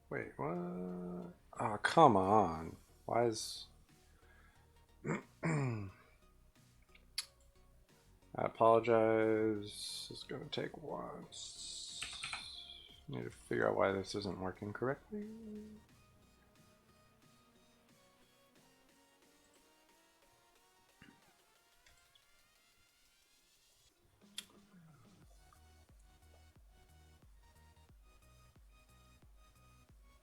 Wait, what? Oh, come on. Why is... I apologize. It's going to take once. Need to figure out why this isn't working correctly.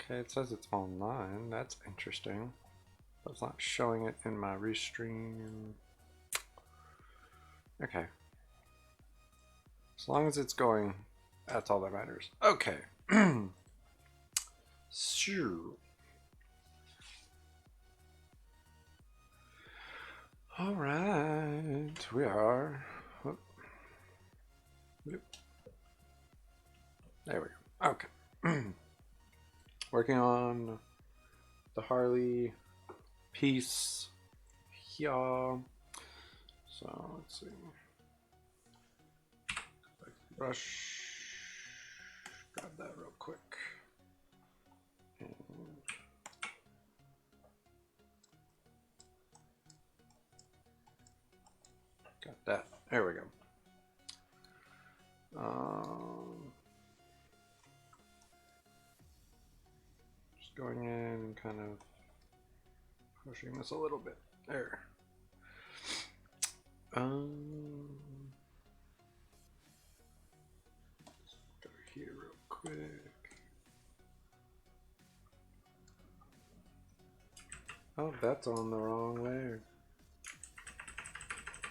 Okay, it says it's online. That's interesting. But it's not showing it in my restream. Okay. As long as it's going, that's all that matters. Okay. Sure. All right. We are. Whoop. Whoop. There we go. Okay. Working on the Harley piece here. So let's see. Brush. Grab that real quick. And got that. There we go. Just going in and kind of pushing this a little bit. There. Go here real quick. Oh, that's on the wrong layer.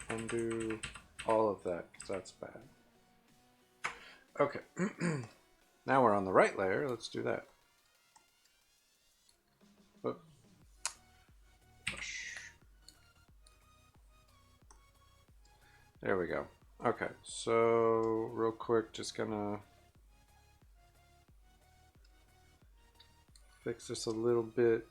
Undo all of that, because that's bad. Okay. Now we're on the right layer. Let's do that. Oh. There we go. Okay, so real quick, just gonna fix this a little bit.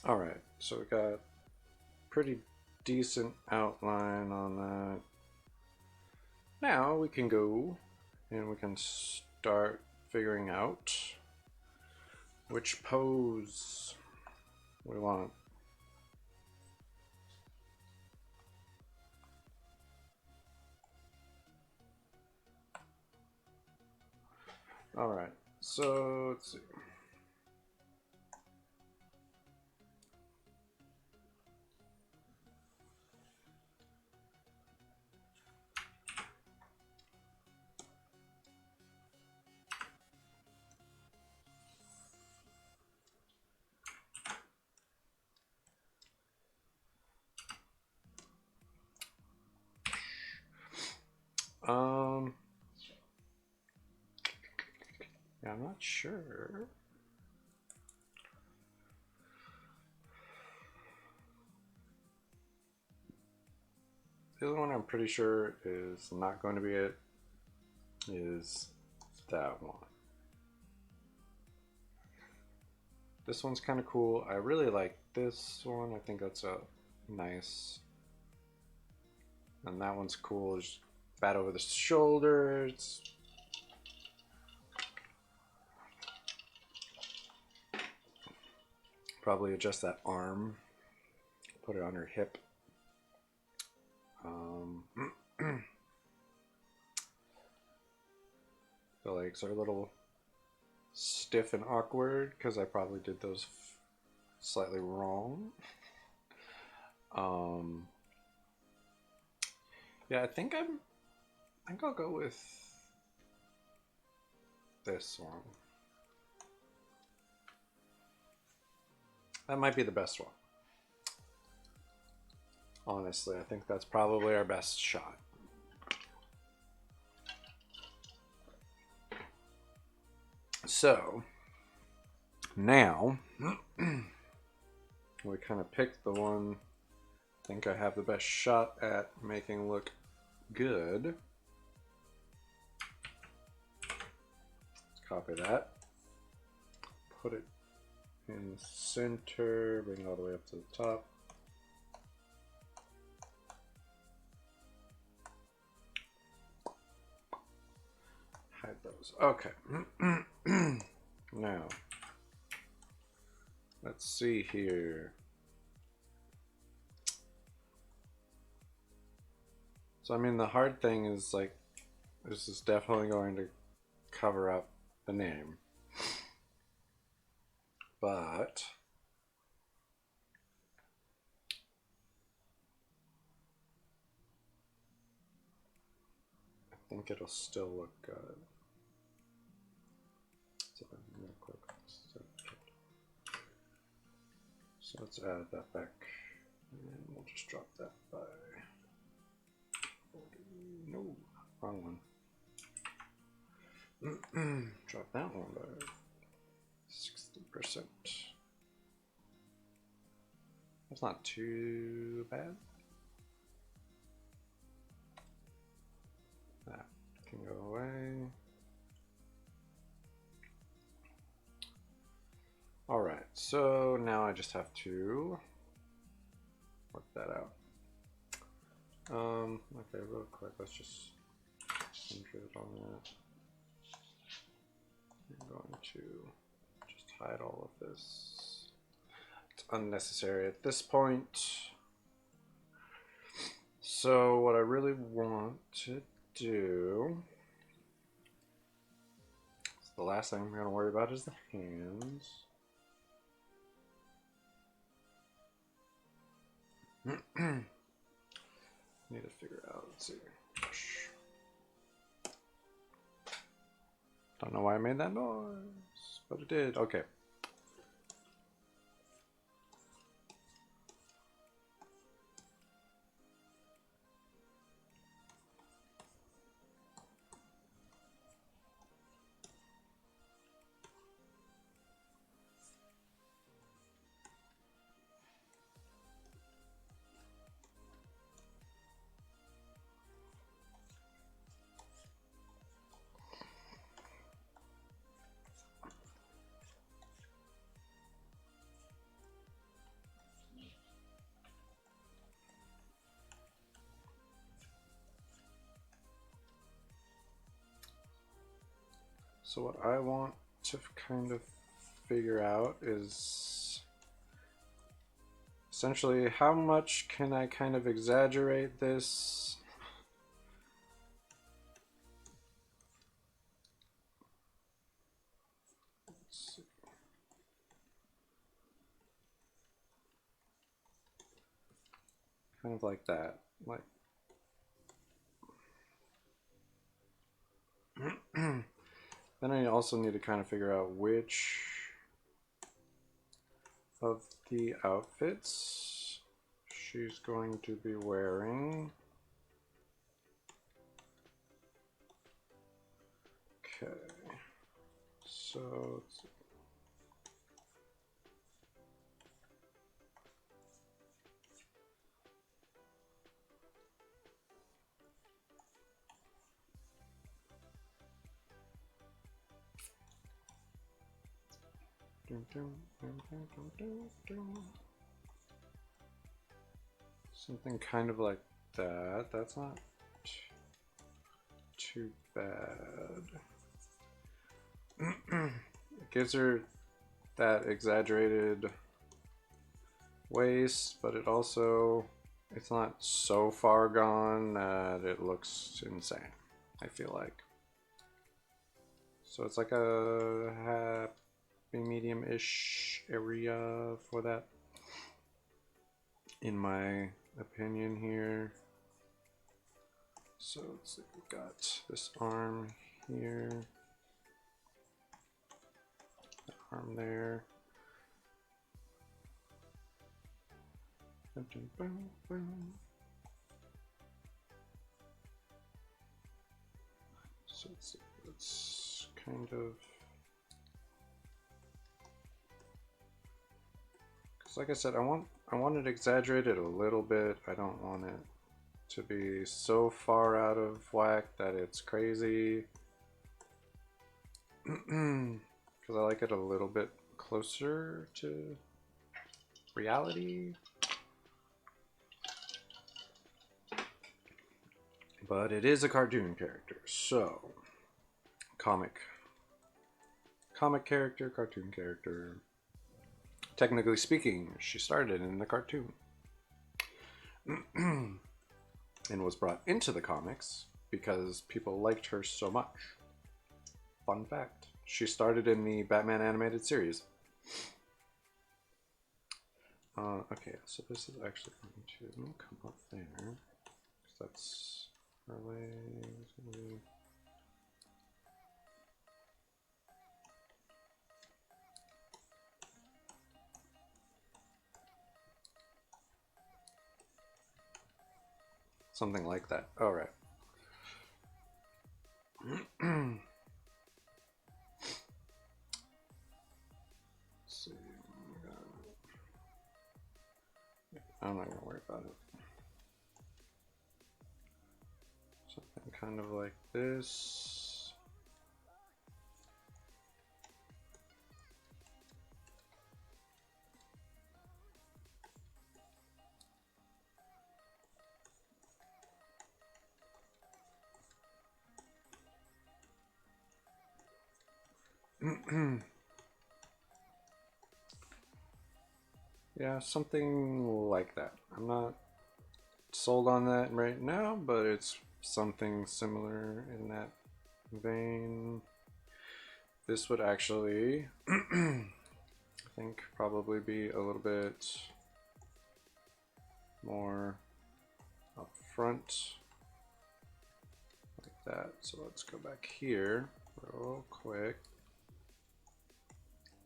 All right, so we got pretty decent outline on that. Now we can go and we can start figuring out which pose we want. All right, so let's see. Yeah, I'm not sure. The other one I'm pretty sure is not going to be it is that one. This one's kind of cool. I really like this one. I think that's a nice. And that one's cool. Just bat over the shoulders. Probably adjust that arm. Put it on her hip. The legs are a little stiff and awkward because I probably did those slightly wrong. Yeah, I think I'll go with this one. That might be the best one. Honestly, I think that's probably our best shot. So, now, we kind of picked the one I think I have the best shot at making look good. Let's copy that. Put it in the center, bring it all the way up to the top. Hide those. Okay. Now, let's see here. So, I mean, the hard thing is, like, this is definitely going to cover up the name. But I think it'll still look good. So let's add that back, and we'll just drop that by, no, wrong one. Drop that one by 60%. That's not too bad. That can go away. All right, so now I just have to work that out. Okay, real quick, let's just center it on that. I'm going to just hide all of this. It's unnecessary at this point. So what I really want to do, the last thing I'm going to worry about is the hands. Need to figure out, let's see. Don't know why I made that noise, but it did. Okay. So what I want to kind of figure out is essentially how much can I kind of exaggerate this. Let's see. Kind of like that, like then I also need to kind of figure out which of the outfits she's going to be wearing. Okay, so let's see. Something kind of like that. That's not too bad. It gives her that exaggerated waist, but it also, it's not so far gone that it looks insane, I feel like. So it's like a happy medium-ish area for that, in my opinion here. So let's see, we've got this arm here, that arm there. So it's kind of, because like I said, I want it exaggerated a little bit. I don't want it to be so far out of whack that it's crazy. Because I like it a little bit closer to reality. But it is a cartoon character, so comic character, cartoon character. Technically speaking, she started in the cartoon and was brought into the comics because people liked her so much. Fun fact, she started in the Batman animated series. Okay, so this is actually going to come up there, because that's Harley. Something like that. All right. Let's see. I'm not gonna worry about it. Something kind of like this. Yeah, something like that. I'm not sold on that right now, but it's something similar in that vein. This would actually, I think, probably be a little bit more up front, like that. So let's go back here real quick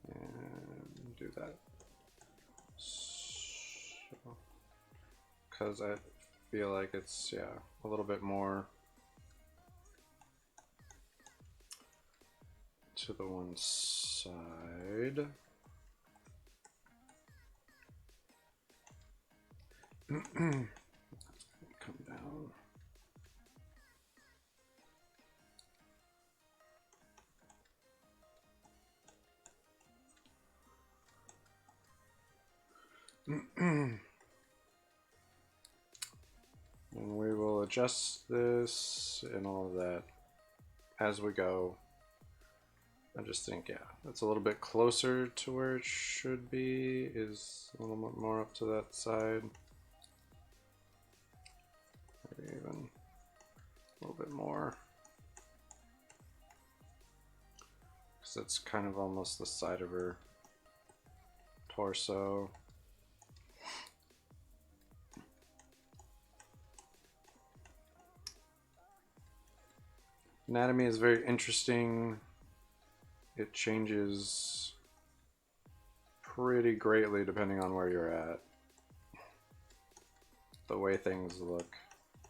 and do that. Because I feel like it's, yeah, a little bit more to the one side. Come down. And we will adjust this and all of that as we go. I just think, yeah, that's a little bit closer to where it should be, is a little bit more up to that side. Maybe even a little bit more. Because that's kind of almost the side of her torso. Anatomy is very interesting. It changes pretty greatly depending on where you're at. The way things look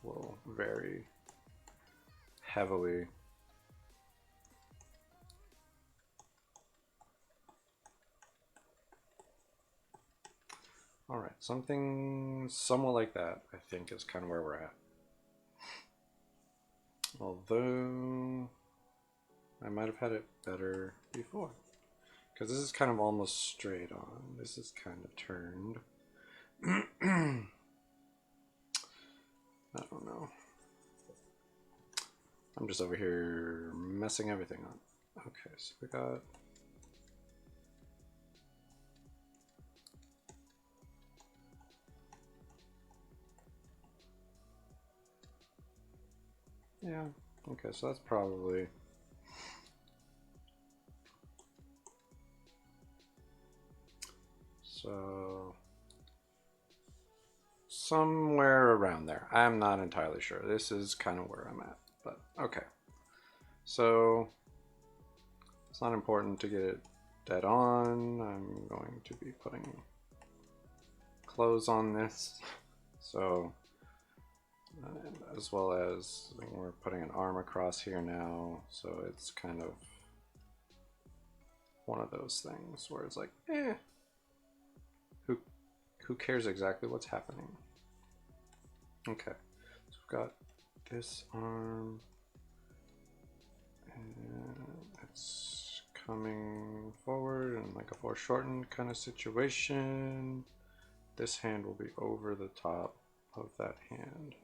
will vary heavily. All right, something somewhat like that, I think, is kind of where we're at. Although I might have had it better before, because this is kind of almost straight on. This is kind of turned. I don't know. I'm just over here messing everything up. Okay, so we got... Yeah, okay, so that's probably... So... somewhere around there. I'm not entirely sure. This is kind of where I'm at, but okay. So it's not important to get it dead on. I'm going to be putting clothes on this, so as well as we're putting an arm across here now, so it's kind of one of those things where it's like, who cares exactly what's happening? Okay, so we've got this arm, and it's coming forward in like a foreshortened kind of situation. This hand will be over the top of that hand.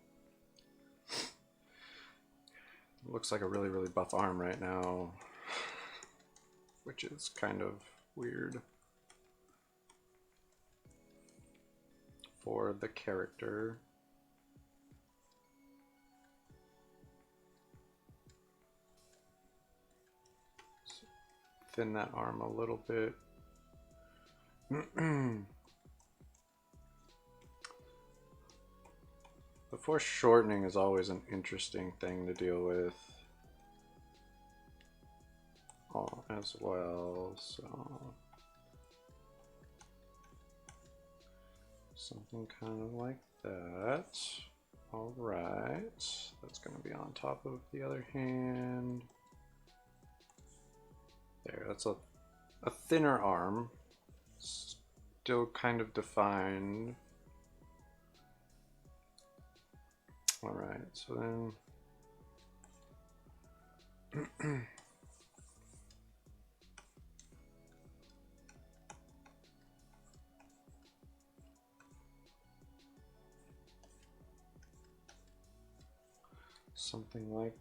It looks like a really, really buff arm right now, which is kind of weird for the character. So thin that arm a little bit. The foreshortening is always an interesting thing to deal with as well, so something kind of like that. All right, that's going to be on top of the other hand. There, that's a thinner arm, still kind of defined. All right, so then something like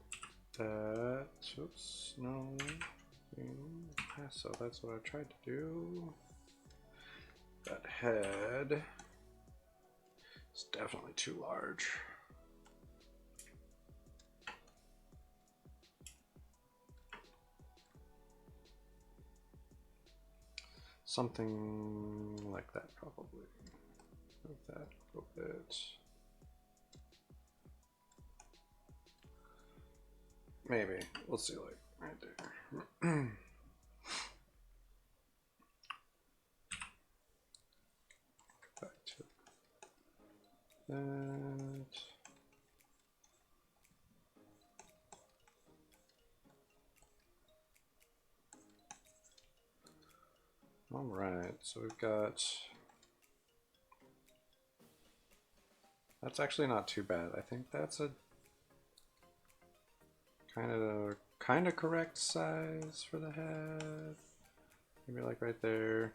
that. Oops, no. So that's what I tried to do. That head is definitely too large. Something like that, probably. Move that a little bit. Maybe. We'll see, like, right there. Back to that. All right, so we've got, that's actually not too bad. I think that's a kind of correct size for the head. Maybe like right there.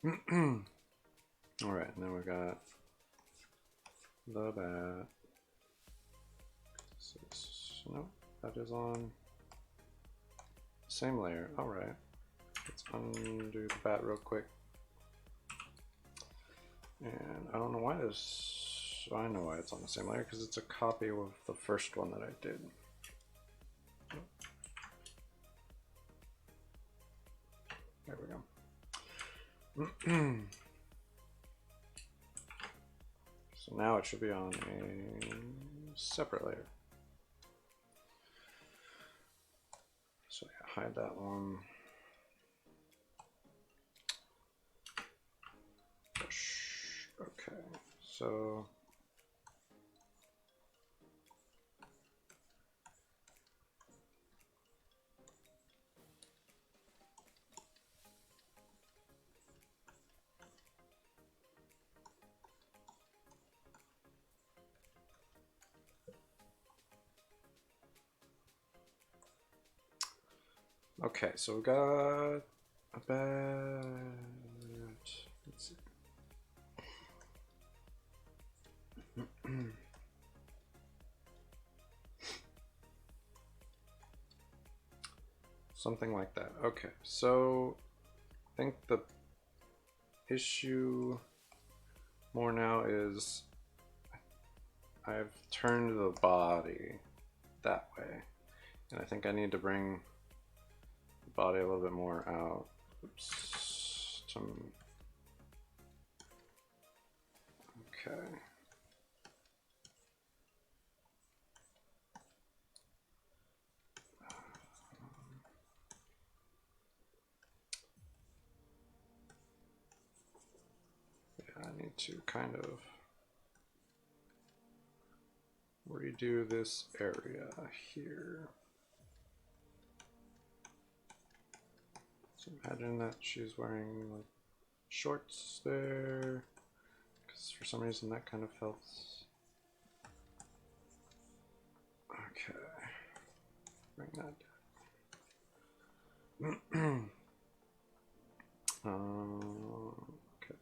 All right, and then we got the bat. Nope, that is on the same layer. All right, let's undo the bat real quick. And I don't know why this, I know why it's on the same layer, because it's a copy of the first one that I did. There we go. So now it should be on a separate layer. So yeah, hide that one. Okay, so okay, so we got a bat. Let's see. Something like that. Okay, so I think the issue more now is I've turned the body that way, and I think I need to bring the body a little bit more out. Oops. Okay. need to kind of redo this area here. So imagine that she's wearing like shorts there, because for some reason that kind of felt. Okay, bring that down. Okay.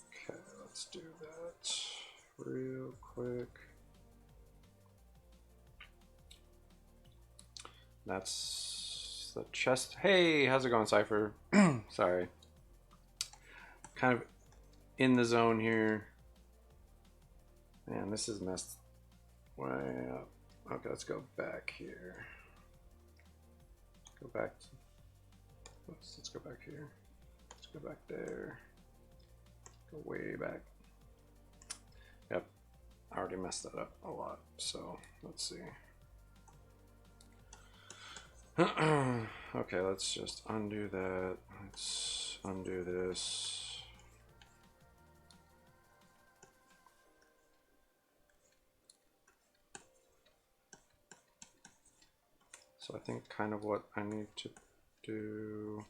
Okay, let's do that real quick. That's the chest. Hey, how's it going, Cypher? Sorry. Kind of in the zone here. Man, this is messed way up. Okay, let's go back here. Go back. Let's go back here. Let's go back there. Go way back. Yep, I already messed that up a lot. So let's see. Okay, let's just undo that. Let's undo this. So I think kind of what I need to do.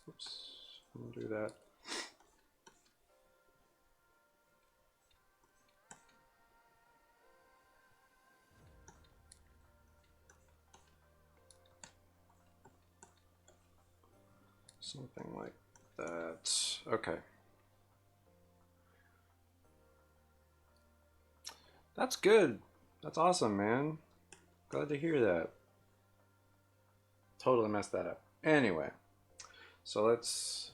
Oops, undo that. Something like that. Okay. That's good. That's awesome, man. Glad to hear that. Totally messed that up. Anyway, so let's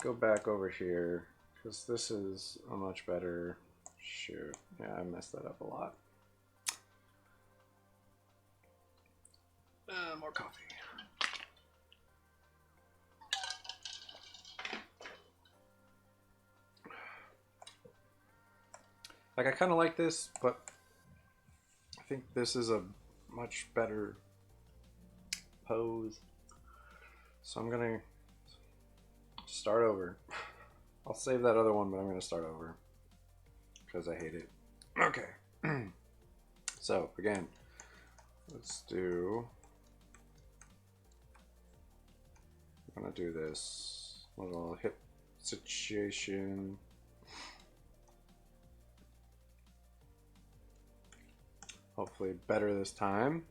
go back over here, because this is a much better shoot. Yeah, I messed that up a lot. More coffee. Like, I kind of like this, but I think this is a much better pose. So I'm gonna start over. I'll save that other one, but I'm gonna start over because I hate it. Okay. So again, let's do. I'm gonna do this little hip situation. Hopefully better this time.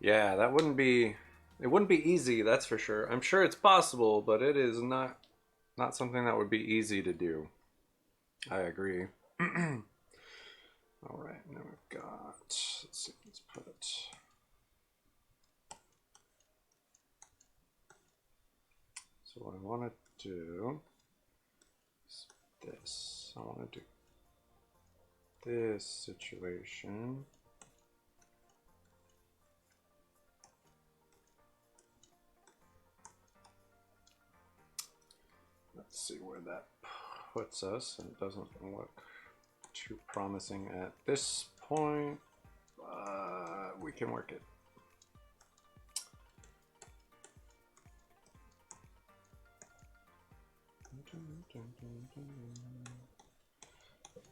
Yeah, that wouldn't be, it wouldn't be easy, that's for sure. I'm sure it's possible, but it is not something that would be easy to do. I agree. All right, now we've got, let's see, let's put it. So what I want to do is this. I want to do this situation. Let's see where that puts us. And it doesn't look too promising at this point, but we can work it.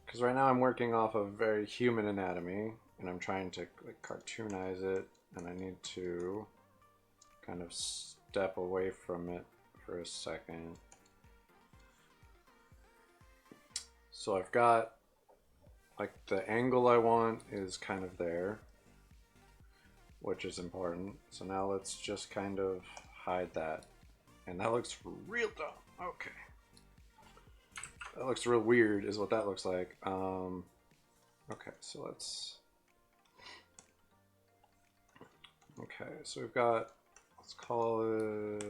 Because right now I'm working off of very human anatomy, and I'm trying to like cartoonize it, and I need to kind of step away from it for a second. So I've got like the angle I want is kind of there, which is important. So now let's just kind of hide that. And that looks real dumb. Okay. That looks real weird is what that looks like. Okay, so let's... Okay, so we've got, let's call it...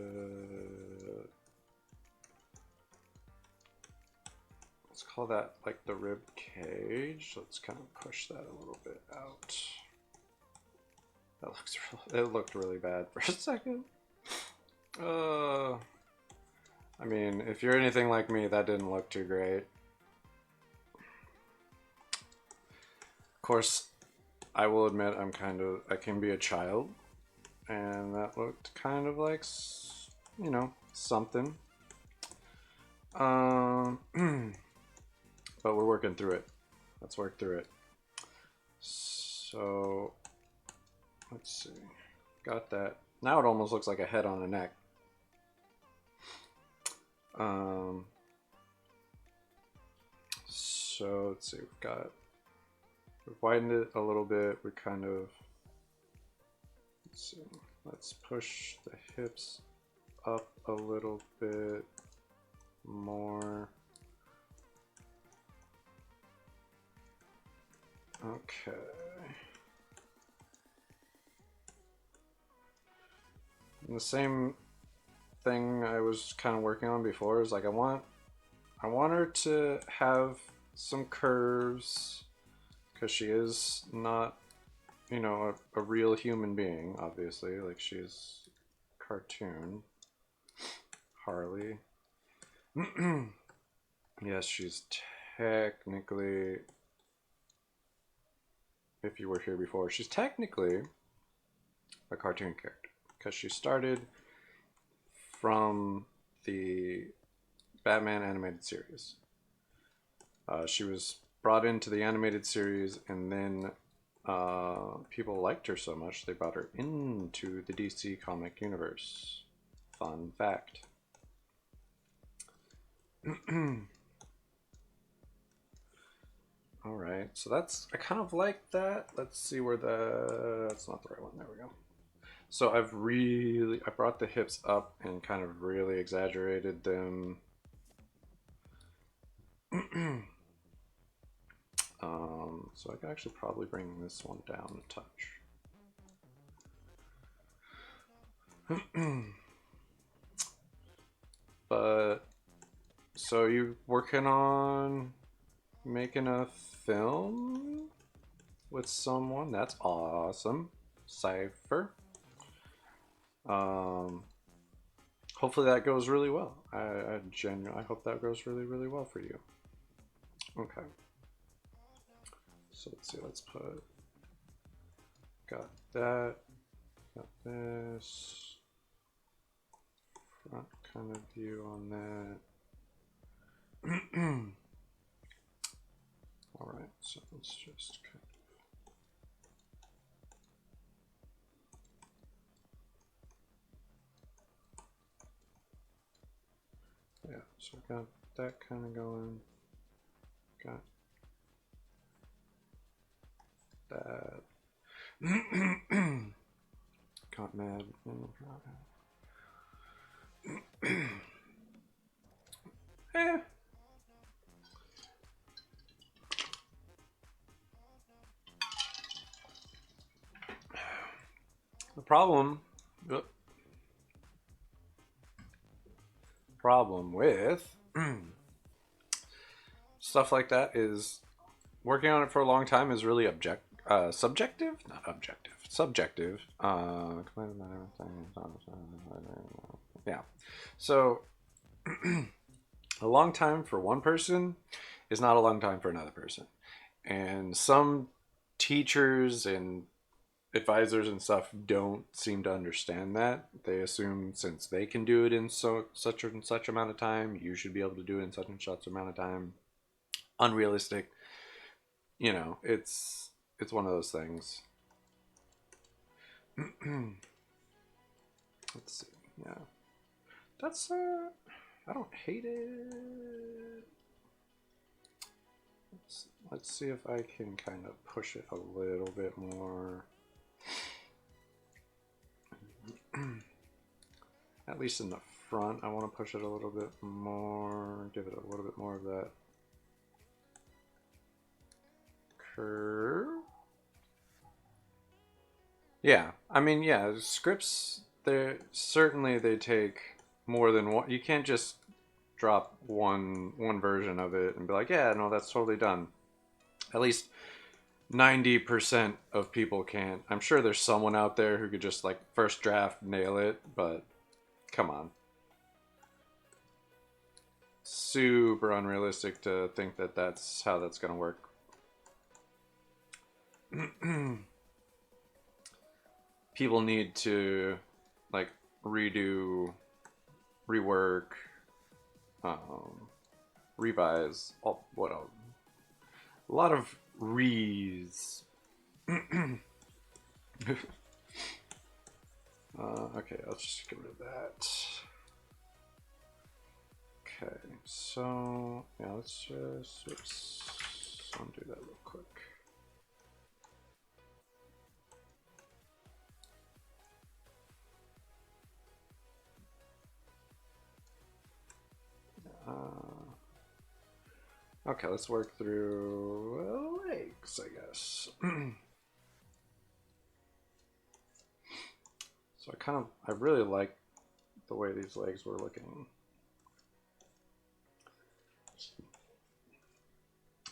Let's call that like the rib cage. Let's kind of push that a little bit out. It looked really bad for a second. I mean, if you're anything like me, that didn't look too great. Of course, I will admit I can be a child, and that looked kind of like, you know, something. But we're working through it. Let's work through it. So, let's see. Got that. Now it almost looks like a head on a neck. So let's see. We've widened it a little bit. We kind of, let's see. Let's push the hips up a little bit more. Okay. And the same thing I was kind of working on before is like I want her to have some curves because she is not, you know, a real human being, obviously. Like she's a cartoon. Harley. Yes, she's technically, if you were here before, she's technically a cartoon character because she started from the Batman animated series. She was brought into the animated series, and then people liked her so much they brought her into the DC comic universe. Fun fact. All right, so that's, I kind of like that. Let's see where that's not the right one. There we go. So I brought the hips up and kind of really exaggerated them. So I could actually probably bring this one down a touch. But, so you working on making a film with someone? That's awesome. Cypher. Hopefully that goes really well. I hope that goes really, really well for you. Okay. So let's see, got that, got this, front kind of view on that. All right, so let's just kind of, yeah, so got that kind of going, got that. Got mad. Eh. The problem with stuff like that is working on it for a long time is really subjective, not objective, subjective. Yeah. So a long time for one person is not a long time for another person. And some teachers and advisors and stuff don't seem to understand that. They assume since they can do it in such and such amount of time, you should be able to do it in such and such amount of time. Unrealistic. You know, it's one of those things. Let's see. Yeah. That's I don't hate it. Let's see if I can kind of push it a little bit more. At least in the front, I want to push it a little bit more, give it a little bit more of that curve. Yeah, I mean, yeah, scripts, they take more than one. You can't just drop one version of it and be like, yeah, no, that's totally done. At least 90% of people can't. I'm sure there's someone out there who could just like first draft nail it, but come on. Super unrealistic to think that that's how that's going to work. People need to like redo, rework, revise, all, what else? A lot of re's. Okay, I'll just get rid of that. Okay, so yeah, let's just undo that real quick. Okay, let's work through legs, I guess. So I really like the way these legs were looking.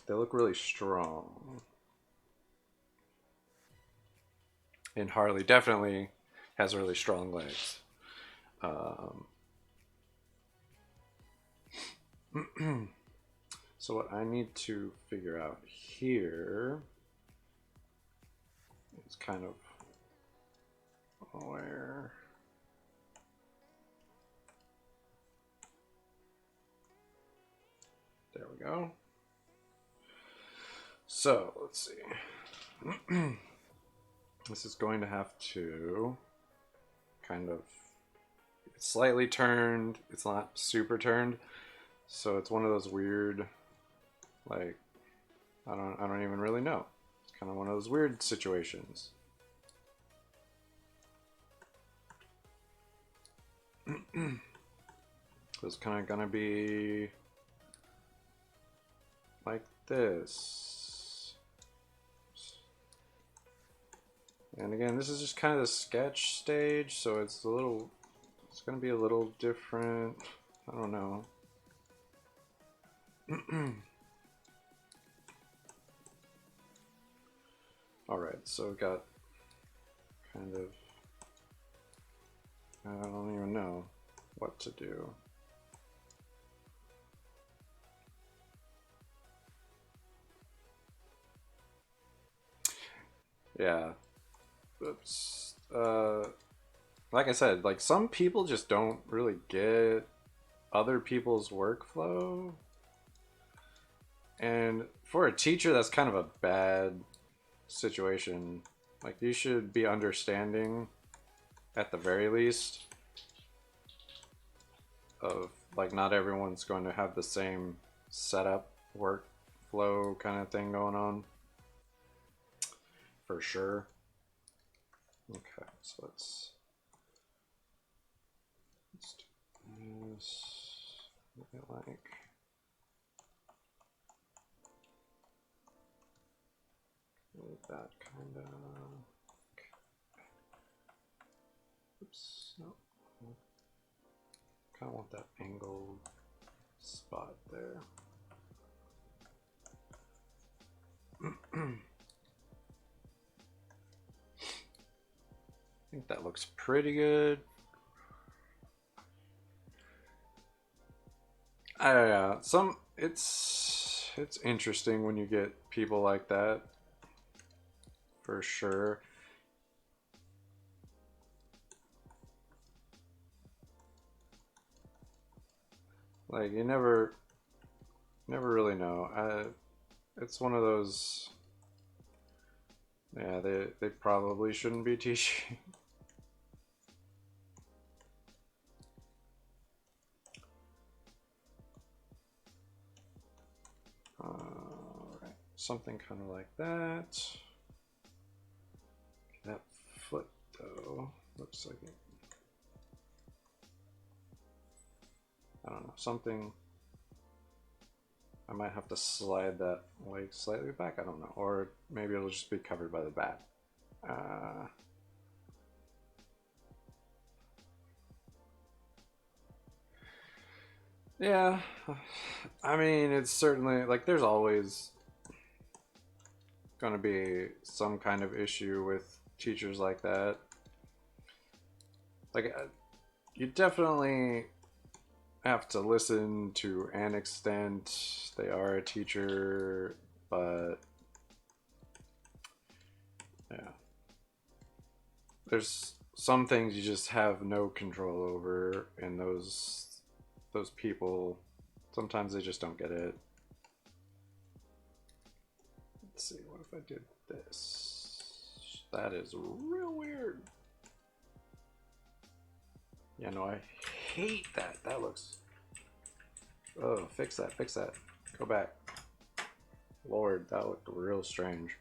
They look really strong. And Harley definitely has really strong legs. So what I need to figure out here is kind of where... There we go. So let's see. This is going to have to kind of... It's slightly turned. It's not super turned. So it's one of those weird, like, I don't even really know. It's kind of one of those weird situations. It's kind of gonna be like this. And again, this is just kind of the sketch stage, so it's gonna be a little different. I don't know. Alright, so we've got kind of, I don't even know what to do. Yeah. Oops. Like I said, like some people just don't really get other people's workflow. And for a teacher, that's kind of a bad situation. Like you should be understanding at the very least of like not everyone's going to have the same setup workflow kind of thing going on. For sure. Okay, so let's do this. Like that kind of. Oops, no. Kind of want that angled spot there. I think that looks pretty good. It's interesting when you get people like that, for sure. Like you never really know. It's one of those. Yeah, they probably shouldn't be teaching. Alright, something kind of like that. That foot though looks like it. I don't know, something. I might have to slide that leg slightly back. I don't know, or maybe it'll just be covered by the bat. Yeah, I mean, it's certainly like there's always going to be some kind of issue with teachers like that. Like, you definitely have to listen to an extent. They are a teacher, but yeah, there's some things you just have no control over, and those people, sometimes they just don't get it. Let's see, what if I did this? That is real weird. Yeah, no, I hate that. That looks... Oh, fix that, fix that. Go back. Lord, that looked real strange.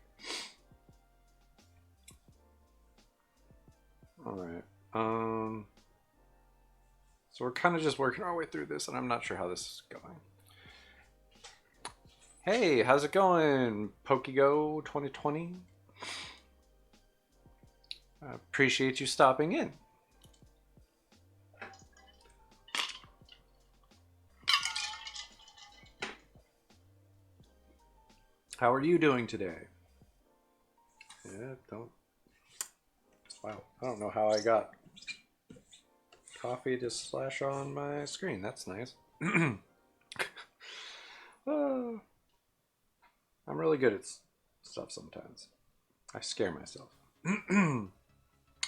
Alright. So we're kind of just working our way through this, and I'm not sure how this is going. Hey, how's it going, Pokego 2020? I appreciate you stopping in. How are you doing today? Yeah, don't... Wow, I don't know how I got coffee to splash on my screen. That's nice. I'm really good at stuff sometimes. I scare myself.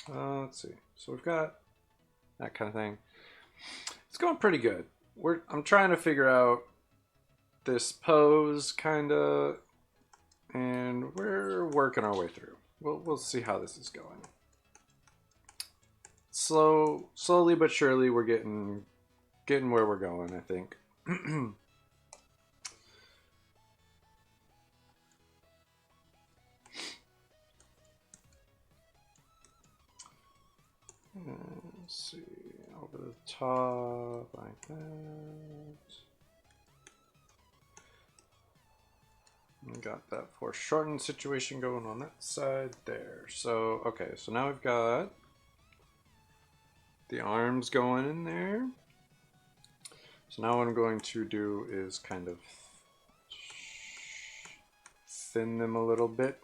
Let's see. So we've got that kind of thing. It's going pretty good. I'm trying to figure out this pose, kind of, and we're working our way through. We'll see how this is going. Slowly but surely, we're getting where we're going, I think. Let's see, over the top like that. We got that foreshortened situation going on that side there. So, okay, so now we've got the arms going in there. So now what I'm going to do is kind of thin them a little bit.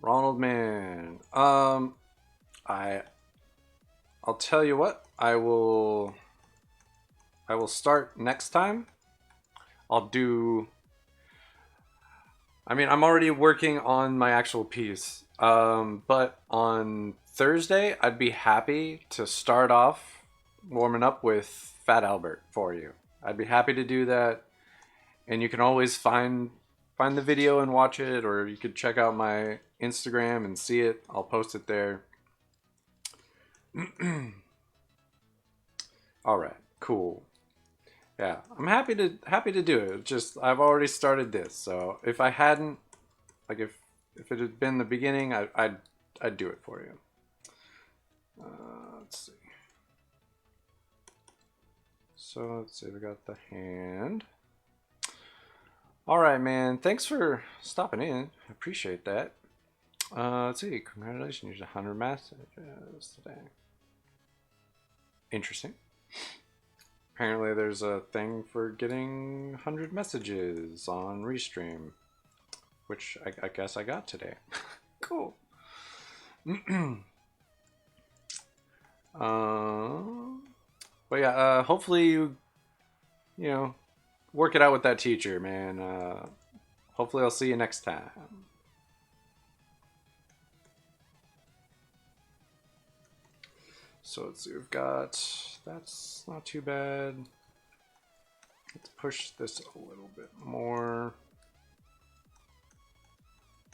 Ronald Man. I'll tell you what, I will start next time. I'll do... I mean, I'm already working on my actual piece. But on Thursday, I'd be happy to start off warming up with Fat Albert for you. I'd be happy to do that. And you can always find the video and watch it, or you could check out my Instagram and see it. I'll post it there. All right, cool. Yeah, I'm happy to do it. Just I've already started this, so if I hadn't, like if it had been the beginning, I'd do it for you. Let's see. So let's see, we got the hand. All right, man. Thanks for stopping in. I appreciate that. Let's see. Congratulations, you used 100 messages today. Interesting. Apparently there's a thing for getting 100 messages on Restream, which I guess I got today. Cool. But yeah, hopefully you know, work it out with that teacher, man. Hopefully I'll see you next time. So let's see, we've got, that's not too bad. Let's push this a little bit more.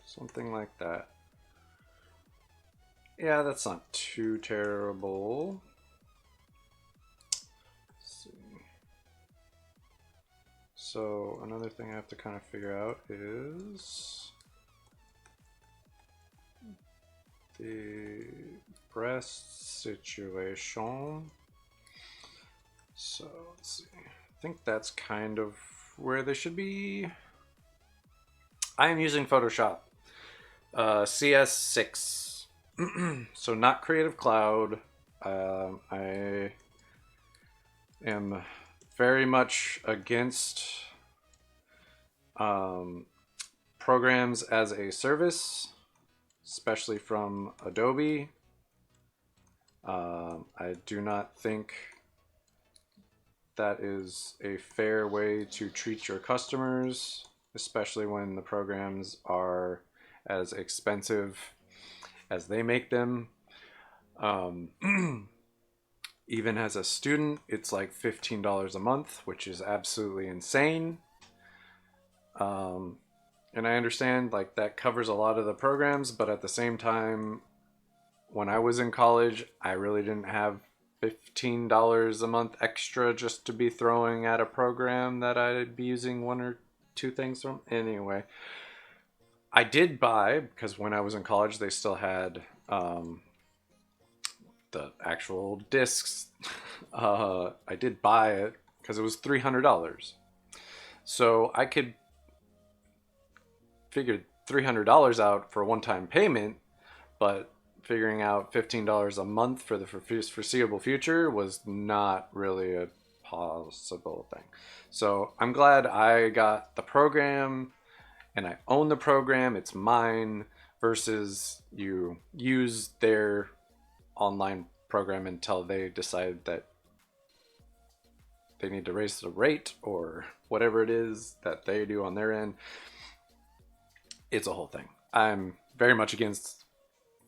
Something like that. Yeah, that's not too terrible. Let's see. So another thing I have to kind of figure out is the breast situation. So let's see. I think that's kind of where they should be. I am using Photoshop CS6. So not Creative Cloud. I am very much against programs as a service, especially from Adobe. I do not think that is a fair way to treat your customers, especially when the programs are as expensive as they make them. Um, even as a student, it's like $15 a month, which is absolutely insane. Um, and I understand like that covers a lot of the programs, but at the same time, when I was in college, I really didn't have $15 a month extra just to be throwing at a program that I'd be using one or two things from. Anyway, I did buy, because when I was in college, they still had the actual discs. I did buy it because it was $300. So I could figure $300 out for a one-time payment, but figuring out $15 a month for the foreseeable future was not really a possible thing. So I'm glad I got the program and I own the program. It's mine versus you use their online program until they decide that they need to raise the rate or whatever it is that they do on their end. It's a whole thing. I'm very much against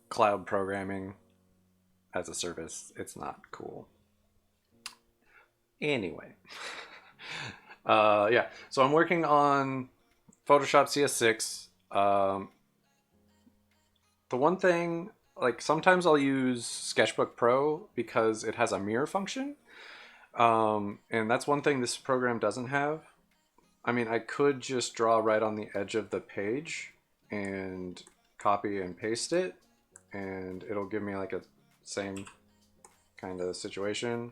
cloud programming as a service. It's not cool. Anyway, yeah. So I'm working on Photoshop CS6. The one thing, like sometimes I'll use Sketchbook Pro because it has a mirror function, and that's one thing this program doesn't have. I mean, I could just draw right on the edge of the page and copy and paste it, and it'll give me like a same kind of situation.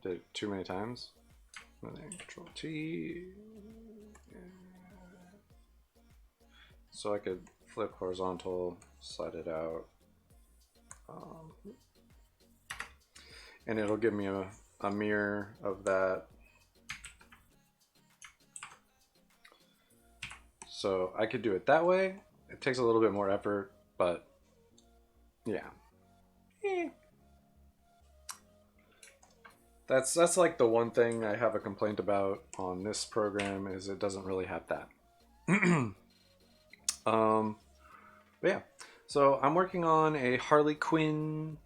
Did it too many times. Control T. So I could flip horizontal, slide it out, and it'll give me a mirror of that. So I could do it that way. It takes a little bit more effort, but yeah. That's like the one thing I have a complaint about on this program is it doesn't really have that. But yeah, so I'm working on a Harley Quinn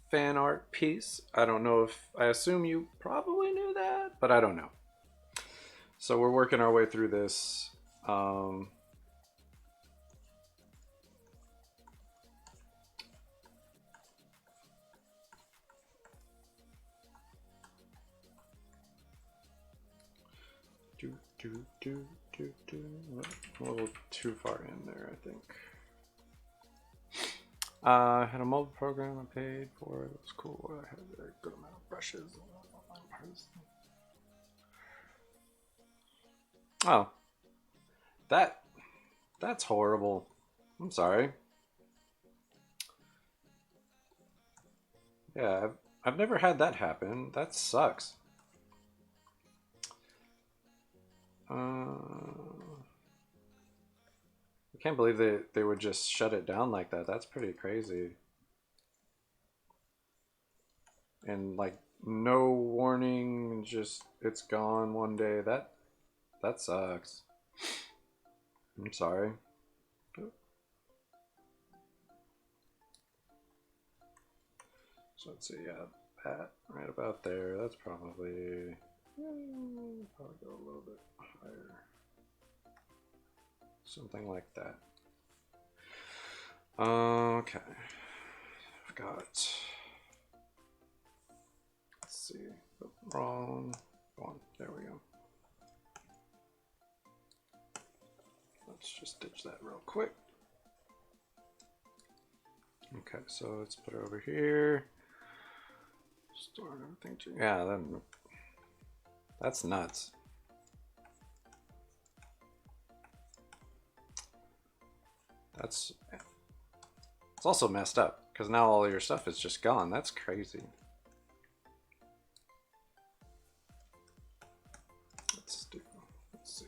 fan art piece. I don't know if, I assume you probably knew that, but I don't know. So we're working our way through this. A little too far in there, I think. I had a mold program I paid for. It was cool. I had a good amount of brushes. Oh, that's horrible. I'm sorry. Yeah, I've never had that happen. That sucks. I can't believe they would just shut it down like that. That's pretty crazy. And like no warning, just it's gone one day. That sucks. I'm sorry. So let's see, yeah, that right about there. That's probably go a little bit higher. Something like that. Okay. I've got, let's see, the wrong one. There we go. Let's just ditch that real quick. Okay, so let's put it over here. Store everything to, yeah, that's nuts. It's also messed up because now all your stuff is just gone. That's crazy. let's see.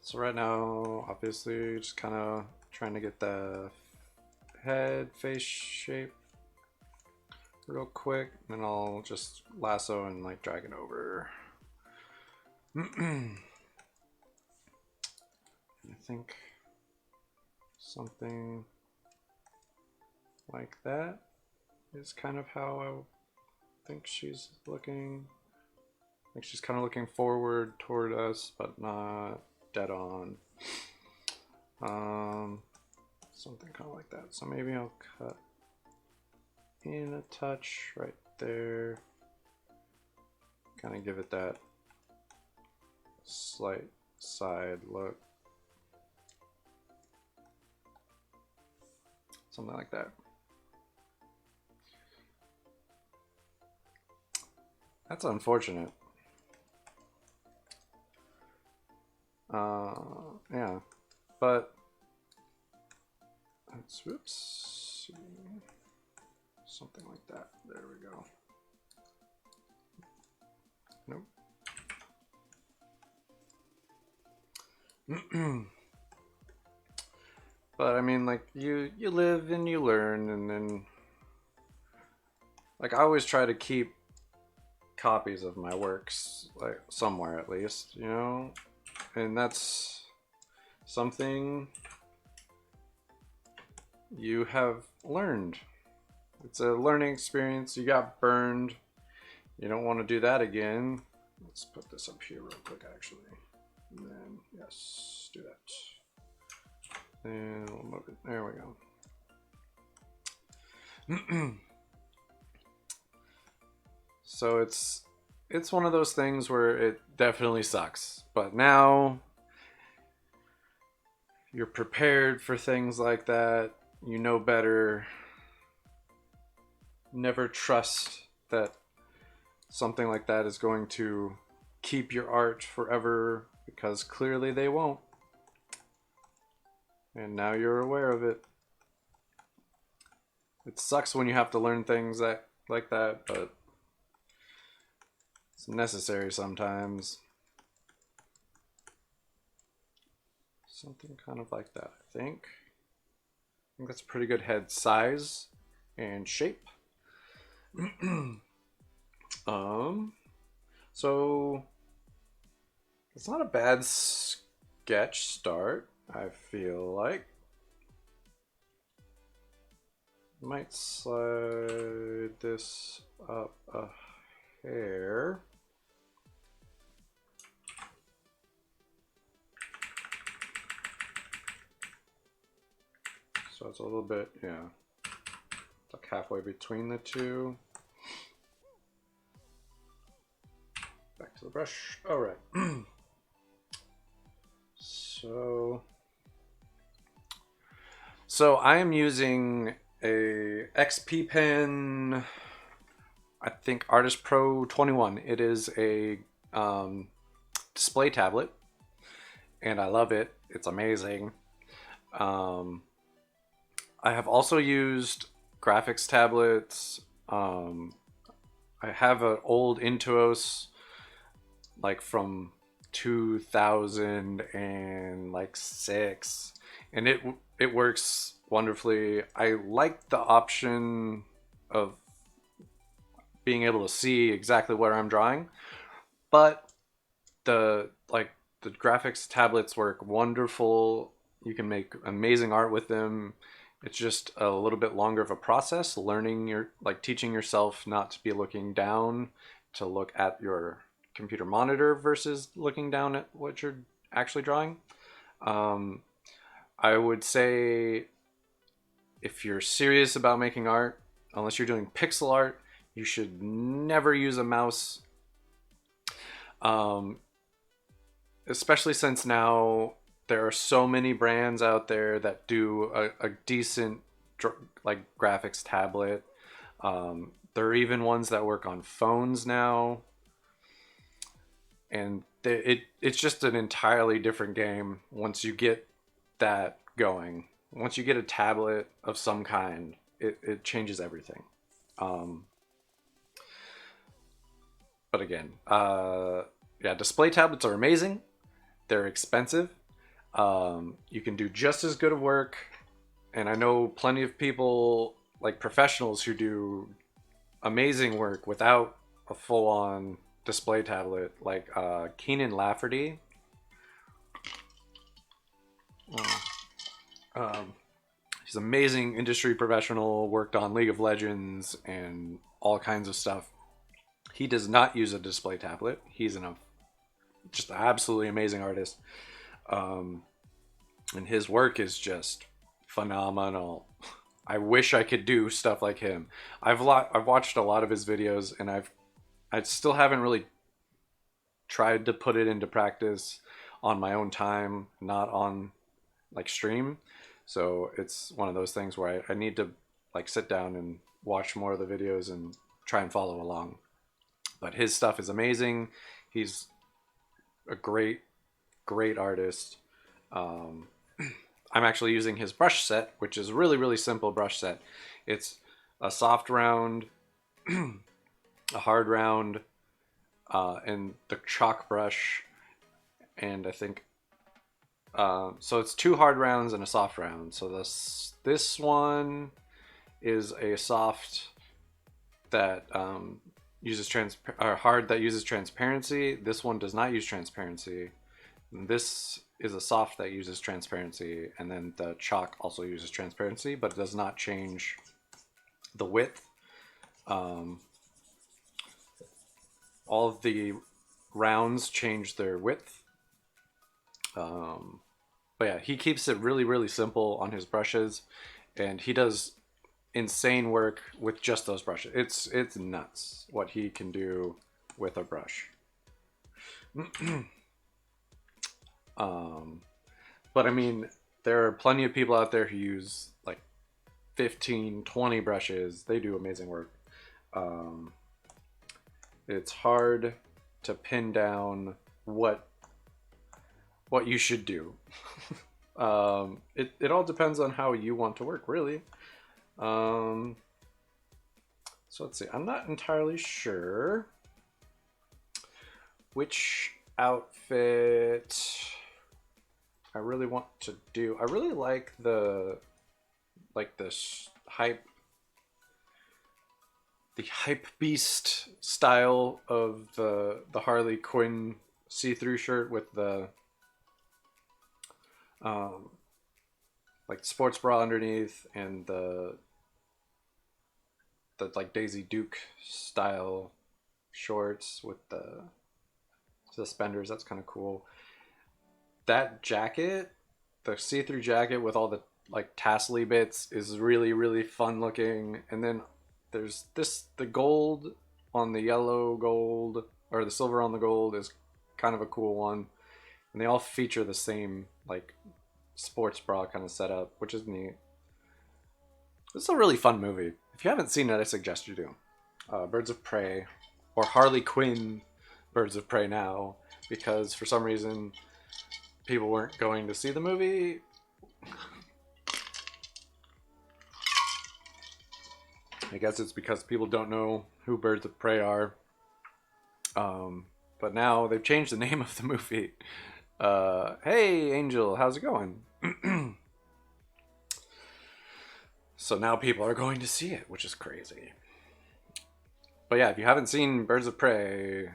So right now, obviously, just kind of trying to get the head face shape real quick, and then I'll just lasso and like drag it over. I think something like that is kind of how I think she's looking. Like she's kind of looking forward toward us, but not dead on. Something kind of like that. So maybe I'll cut in a touch right there. Kind of give it that slight side look. Something like that. That's unfortunate. Yeah, but let's, whoops, see. Something like that. There we go. Nope. But I mean, like you live and you learn, and then like I always try to keep copies of my works, like somewhere at least, you know, and that's something you have learned. It's a learning experience. You got burned. You don't want to do that again. Let's put this up here real quick, actually. And then, yes, do that. And we'll move it. There we go. So it's one of those things where it definitely sucks. But now you're prepared for things like that. You know better. Never trust that something like that is going to keep your art forever, because clearly they won't. And now you're aware of it. It sucks when you have to learn things like that, but it's necessary sometimes. Something kind of like that, I think. I think that's a pretty good head size and shape. So it's not a bad sketch start, I feel like. Might slide this up a hair. So it's a little bit, yeah, like halfway between the two. Back to the brush. All right. So I am using a XP pen, I think Artist Pro 21. It is a display tablet, and I love it. It's amazing. I have also used graphics tablets. I have an old Intuos, like from 2006, and it works wonderfully. I like the option of being able to see exactly what I'm drawing, but the graphics tablets work wonderful. You can make amazing art with them. It's just a little bit longer of a process, learning teaching yourself not to be looking down, to look at your computer monitor versus looking down at what you're actually drawing. I would say if you're serious about making art, unless you're doing pixel art, you should never use a mouse. Especially since now there are so many brands out there that do a decent graphics tablet. There are even ones that work on phones now, and it's just an entirely different game once you get that going. Once you get a tablet of some kind, it changes everything. Um, but again, yeah, display tablets are amazing. They're expensive. You can do just as good of work, and I know plenty of people, like professionals, who do amazing work without a full-on display tablet, like Keenan Lafferty. Um, he's an amazing industry professional, worked on League of Legends and all kinds of stuff. He does not use a display tablet. He's just an absolutely amazing artist. Um, and his work is just phenomenal. I wish I could do stuff like him. I've watched a lot of his videos, and I still haven't really tried to put it into practice on my own time, not on like stream. So it's one of those things where I need to like sit down and watch more of the videos and try and follow along. But his stuff is amazing. He's a great artist. Um, I'm actually using his brush set, which is really simple brush set. It's a soft round, a hard round, and the chalk brush, and I think so. It's two hard rounds and a soft round. So this one is a soft that uses hard that uses transparency. This one does not use transparency. This is a soft that uses transparency, and then the chalk also uses transparency, but it does not change the width. All of the rounds change their width. But yeah, he keeps it really simple on his brushes, and he does insane work with just those brushes. It's nuts what he can do with a brush. But I mean, there are plenty of people out there who use like 15, 20 brushes. They do amazing work. It's hard to pin down what you should do. It all depends on how you want to work, really. So let's see. I'm not entirely sure which outfit I really want to do. I really like this hype beast style of the Harley Quinn see-through shirt with the like sports bra underneath, and the like Daisy Duke style shorts with the suspenders. That's kind of cool. That jacket, the see-through jacket with all the like tassely bits, is really fun looking. And then there's the gold on the yellow gold, or the silver on the gold, is kind of a cool one. And they all feature the same like sports bra kind of setup, which is neat. This is a really fun movie. If you haven't seen it, I suggest you do. Birds of Prey, or Harley Quinn Birds of Prey now, because for some reason people weren't going to see the movie. I guess it's because people don't know who Birds of Prey are. But now they've changed the name of the movie. Hey, Angel, how's it going? So now people are going to see it, which is crazy. But yeah, if you haven't seen Birds of Prey,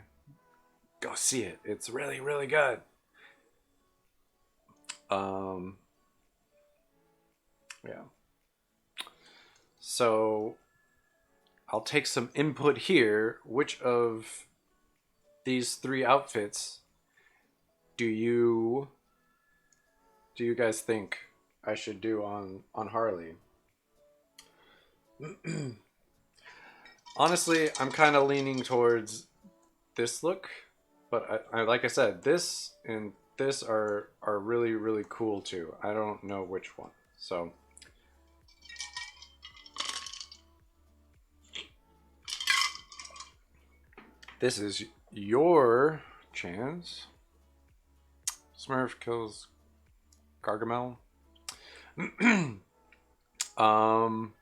go see it. It's really good. Yeah. So I'll take some input here. Which of these three outfits do you guys think I should do on Harley? Honestly, I'm kind of leaning towards this look, but I like I said, this and this are really cool too. I don't know which one. So this is your chance Smurf kills Gargamel. um,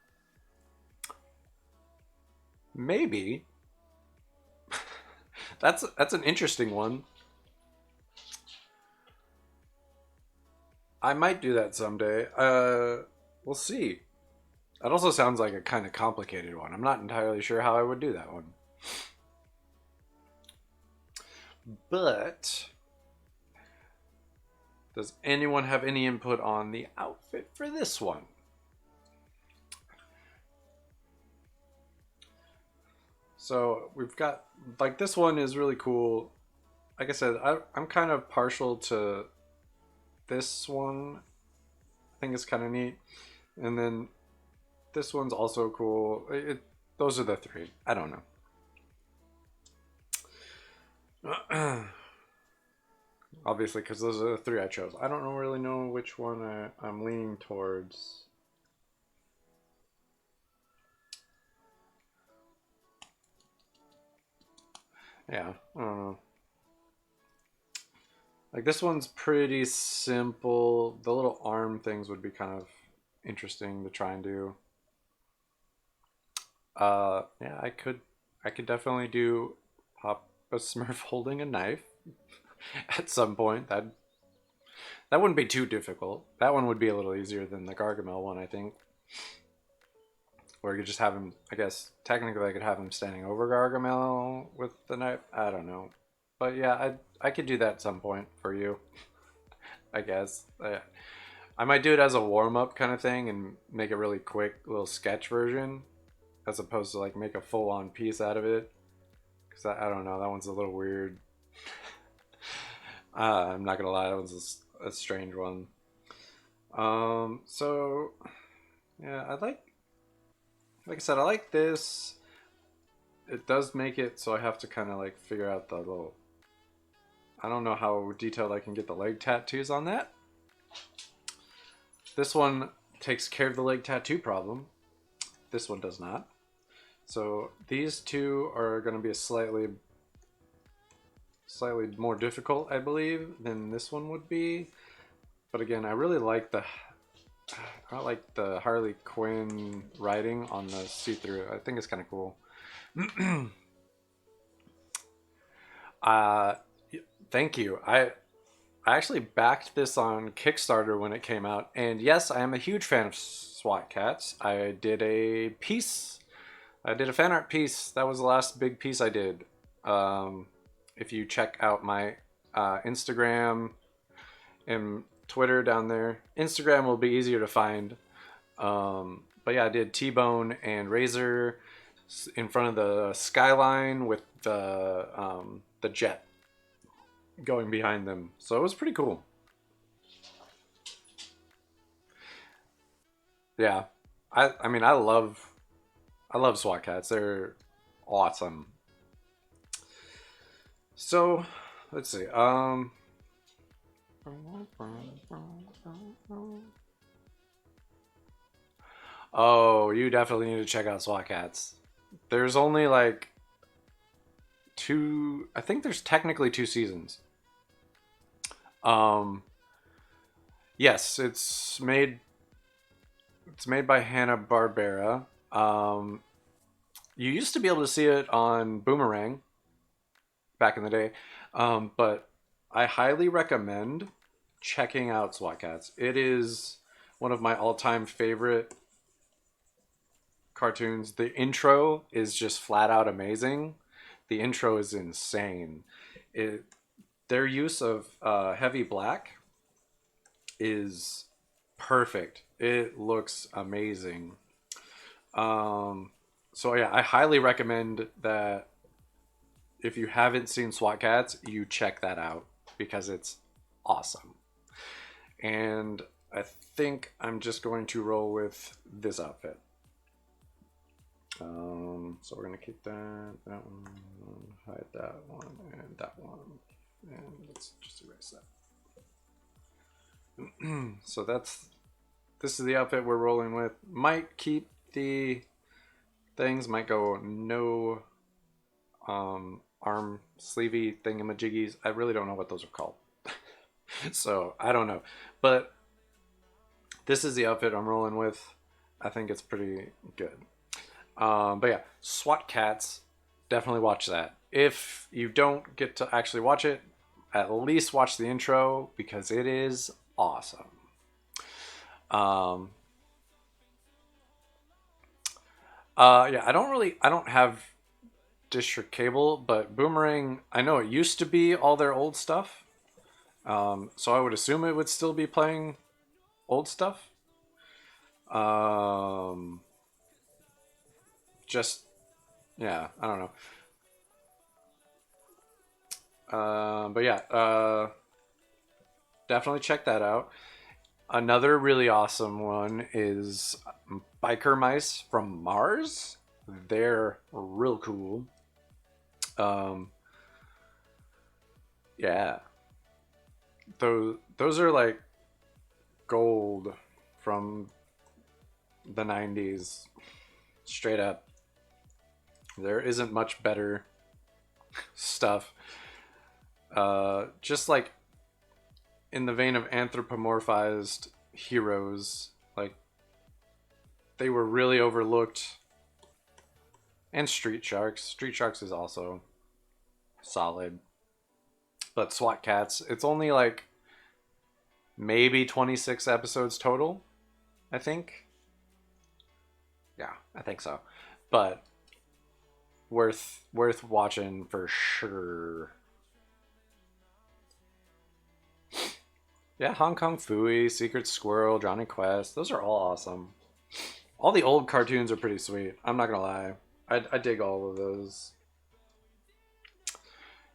maybe. That's an interesting one. I might do that someday. We'll see. That also sounds like a kind of complicated one. I'm not entirely sure how I would do that one. But does anyone have any input on the outfit for this one? So we've got, like, this one is really cool. Like I said, I'm kind of partial to this one. I think it's kind of neat. And then this one's also cool. Those are the three. I don't know. Obviously, because those are the three I chose. I don't really know which one I'm leaning towards. Yeah, I don't know. Like, this one's pretty simple. The little arm things would be kind of interesting to try and do. Yeah, I could definitely do Papa Smurf holding a knife at some point. That wouldn't be too difficult. That one would be a little easier than the Gargamel one, I think. Or you could just have him, I guess, technically I could have him standing over Gargamel with the knife. I don't know. But yeah, I could do that at some point for you, I guess. I might do it as a warm-up kind of thing and make a really quick little sketch version as opposed to like make a full-on piece out of it. Because I don't know, that one's a little weird. I'm not gonna lie, that one's a strange one. So yeah, like I said, I like this. It does make it so I have to kind of like figure out the little. I don't know how detailed I can get the leg tattoos on that. This one takes care of the leg tattoo problem. This one does not. So these two are going to be a slightly more difficult, I believe, than this one would be. But again, I really like the Harley Quinn writing on the see-through. I think it's kind of cool. uh, thank you. I actually backed this on Kickstarter when it came out, and yes, I am a huge fan of SWAT Cats. I did a piece. I did a fan art piece. That was the last big piece I did. If you check out my Instagram and Twitter down there, Instagram will be easier to find. But yeah, I did T-Bone and Razor in front of the skyline with the jet going behind them. So it was pretty cool. Yeah, I mean I love SWAT Cats. They're awesome. So let's see. Oh, you definitely need to check out SWAT Cats. There's only like two. I think there's technically two seasons. Um, yes, it's made by Hanna-Barbera. You used to be able to see it on Boomerang back in the day, but I highly recommend checking out SWAT Cats. It is one of my all-time favorite cartoons. The intro is just flat out amazing. The intro is insane. It Their use of heavy black is perfect. It looks amazing. So yeah, I highly recommend that if you haven't seen SWAT Cats, you check that out because it's awesome. And I think I'm just going to roll with this outfit. So we're gonna keep that one, hide that one, and that one, and let's just erase that. So this is the outfit we're rolling with. Might keep the things, might go no arm sleevey thingamajiggies. I really don't know what those are called. So I don't know, but this is the outfit I'm rolling with. I think it's pretty good. But yeah, SWAT Cats, definitely watch that. If you don't get to actually watch it, at least watch the intro because it is awesome. Um, yeah, I don't have district cable, but Boomerang, I know it used to be all their old stuff. So I would assume it would still be playing old stuff. Um, just yeah, I don't know. But yeah, definitely check that out. Another really awesome one is Biker Mice from Mars. They're real cool. Um, yeah, those are like gold from the 90s. Straight up. There isn't much better stuff. Just like in the vein of anthropomorphized heroes, like they were really overlooked. And Street Sharks. Street Sharks is also solid. But SWAT Cats, it's only like maybe 26 episodes total, I think. Yeah, I think so. But worth watching for sure. Yeah, Hong Kong Phooey, Secret Squirrel, Johnny Quest, those are all awesome. All the old cartoons are pretty sweet. I'm not gonna lie. I dig all of those.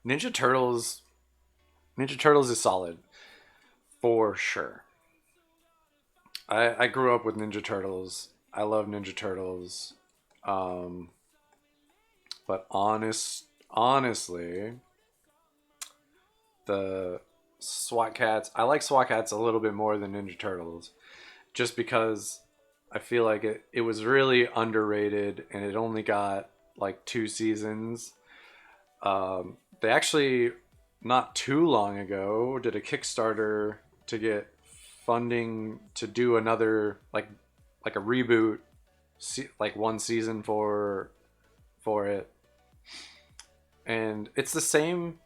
Ninja Turtles Ninja Turtles is solid for sure. I grew up with Ninja Turtles. I love Ninja Turtles. Um, but honestly, the SWAT Cats, I like SWAT Cats a little bit more than Ninja Turtles, just because I feel like it was really underrated and it only got like 2 seasons. They actually not too long ago did a Kickstarter to get funding to do another like a reboot, like one season for it, and it's the same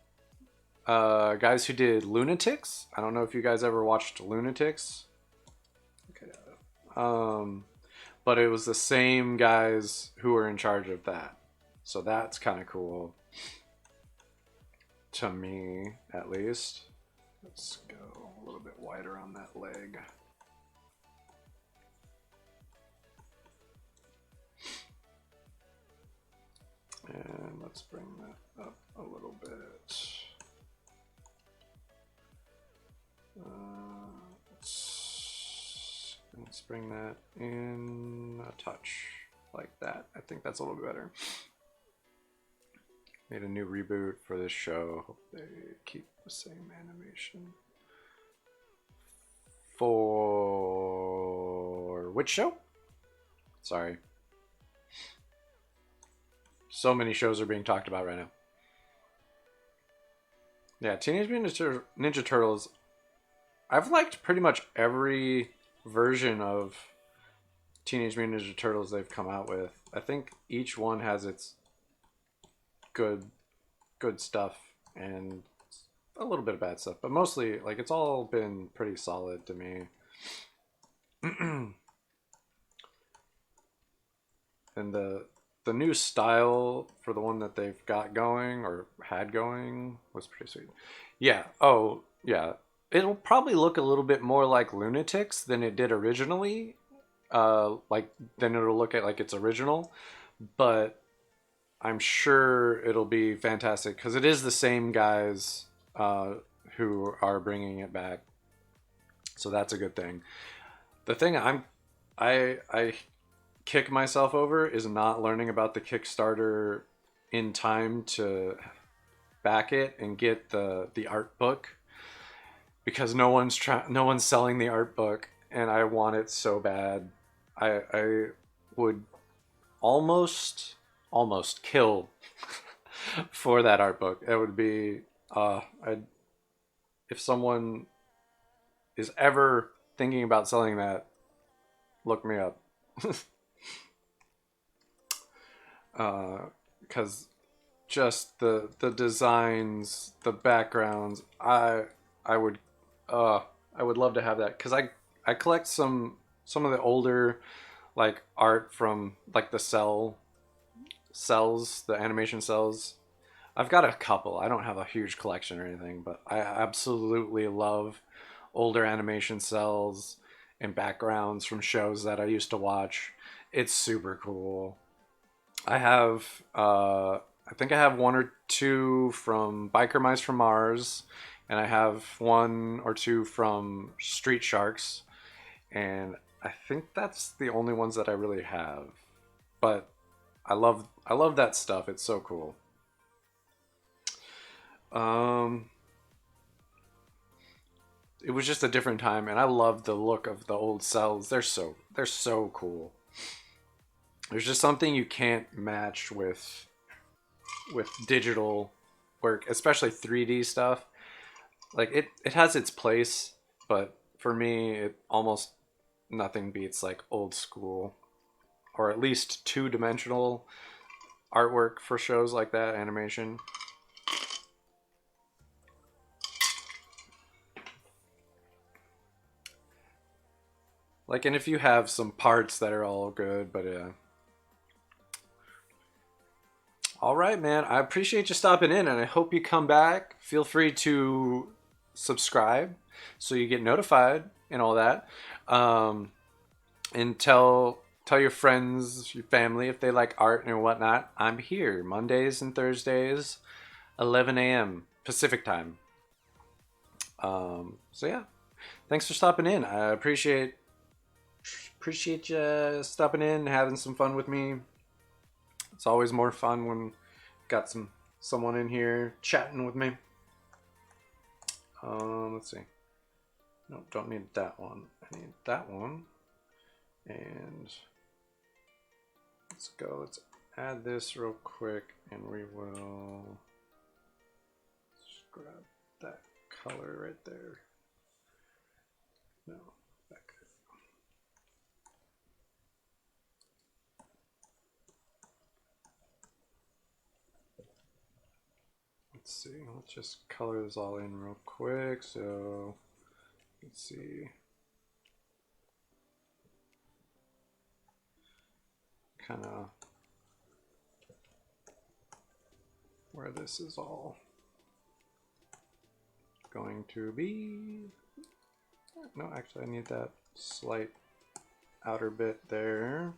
guys who did Lunatics. I don't know if you guys ever watched Lunatics. Okay. But it was the same guys who were in charge of that, so that's kind of cool to me, at least. Let's go a little bit wider on that leg. And let's bring that up a little bit. Let's bring that in a touch like that. I think that's a little bit better. Made a new reboot for this show. Hope they keep the same animation. For which show? Sorry. So many shows are being talked about right now. Yeah, Teenage Mutant Ninja Turtles. I've liked pretty much every version of Teenage Mutant Ninja Turtles they've come out with. I think each one has its good stuff and a little bit of bad stuff, but mostly like it's all been pretty solid to me. And the new style for the one that they've got going or had going was pretty sweet. Yeah. Oh, yeah. It'll probably look a little bit more like Lunatics than it did originally. Like than it'll look at like its original, but I'm sure it'll be fantastic because it is the same guys who are bringing it back, so that's a good thing. The thing I kick myself over is not learning about the Kickstarter in time to back it and get the art book because no one's selling the art book and I want it so bad. I would almost kill for that art book. It would be I'd if someone is ever thinking about selling that, look me up. Because just the designs, the backgrounds, I would I would love to have that because I collect some of the older like art from like the cells, the animation cells. I've got a couple. I don't have a huge collection or anything, but I absolutely love older animation cells and backgrounds from shows that I used to watch. It's super cool. I have, I think I have one or two from Biker Mice from Mars, and I have one or two from Street Sharks, and I think that's the only ones that I really have. But I love that stuff. It's so cool. Um, it was just a different time, and I love the look of the old cells. They're so cool. There's just something you can't match with digital work, especially 3D stuff. Like it has its place, but for me, it almost nothing beats like old school or at least two-dimensional artwork for shows like that, animation. Like, and if you have some parts that are all good, but yeah. All right, man. I appreciate you stopping in, and I hope you come back. Feel free to subscribe so you get notified and all that. Um, and tell your friends, your family, if they like art and whatnot. I'm here Mondays and Thursdays, 11 a.m. Pacific time. So yeah, thanks for stopping in. I appreciate you stopping in, having some fun with me. It's always more fun when got someone in here chatting with me. Let's see. No, don't need that one. I need that one. And let's go. Let's add this real quick, and we will just grab that color right there. No, back. Let's see. Let's just color this all in real quick. So let's see. Kind of where this is all going to be. No, actually, I need that slight outer bit there.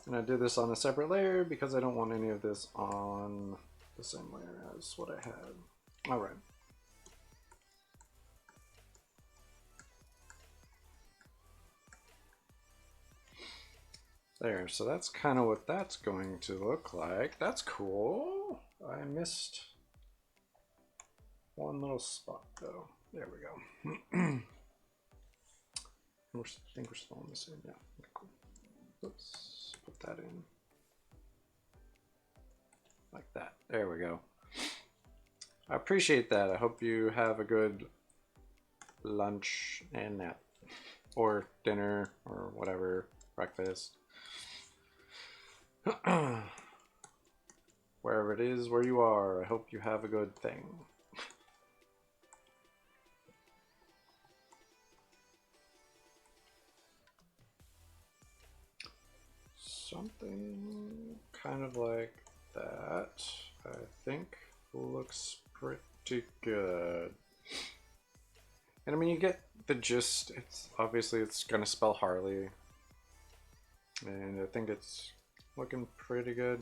And I did this on a separate layer because I don't want any of this on the same layer as what I had. All right. There, so that's kind of what that's going to look like. That's cool. I missed one little spot though. There we go. I think we're still on the same. Yeah, okay, cool. Let's put that in like that. There we go. I appreciate that. I hope you have a good lunch and nap, or dinner, or whatever, breakfast. Wherever it is where you are, I hope you have a good thing. Something kind of like that, I think, looks pretty good. And I mean, you get the gist. It's obviously it's gonna spell Harley, and I think it's looking pretty good.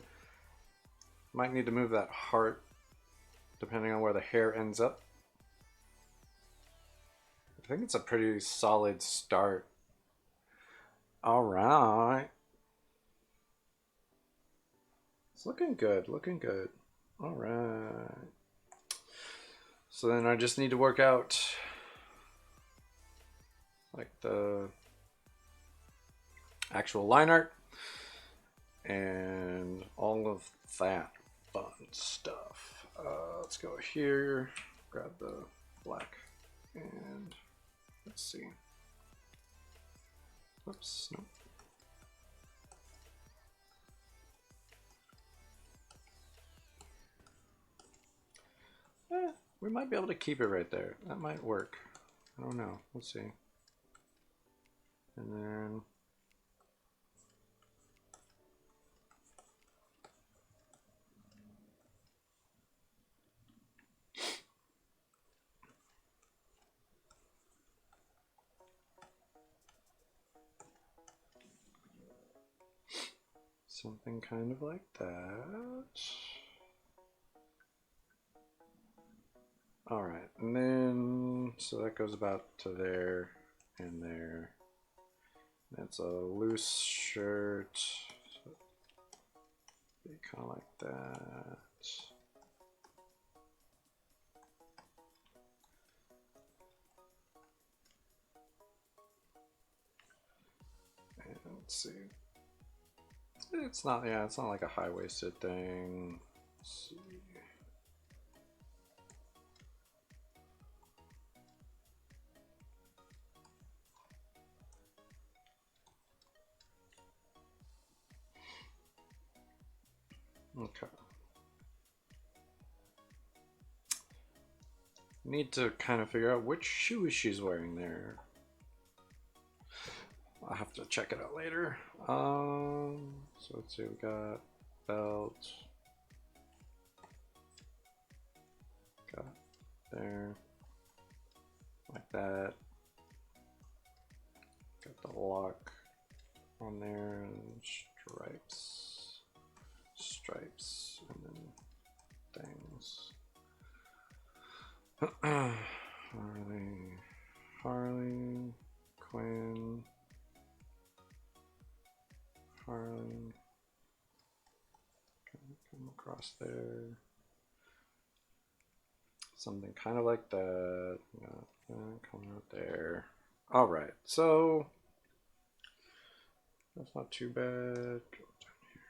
Might need to move that heart depending on where the hair ends up. I think it's a pretty solid start. All right. It's looking good, looking good. All right. So then I just need to work out like the actual line art. and all of that fun stuff. Let's go here, grab the black, and let's see. Oops, nope. We might be able to keep it right there. That might work. I don't know. Let's see. And then something kind of like that. All right, and then so that goes about to there and there. It's a loose shirt, so be kind of like that. And let's see. It's not, yeah, it's not like a high-waisted thing. Let's see. Okay. Need to kind of figure out which shoes she's wearing there. I'll have to check it out later. So let's see, we got belt. Got there. Like that. Got the lock on there and stripes. Stripes and then things. Harley, Quinn, Harley, come across there, something kind of like that, coming out there. All right, so that's not too bad. Go down here.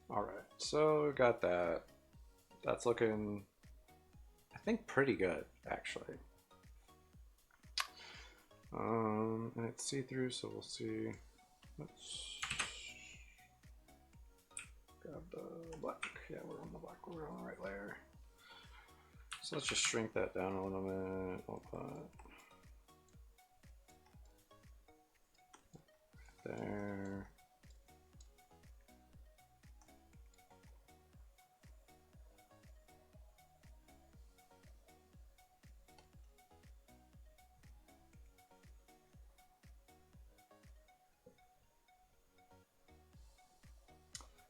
All right, so we got that. That's looking, I think, pretty good, actually. And it's see-through, so we'll see. Let's grab the black. Yeah, we're on the black. We're on the right layer. So let's just shrink that down a little bit. We'll put there.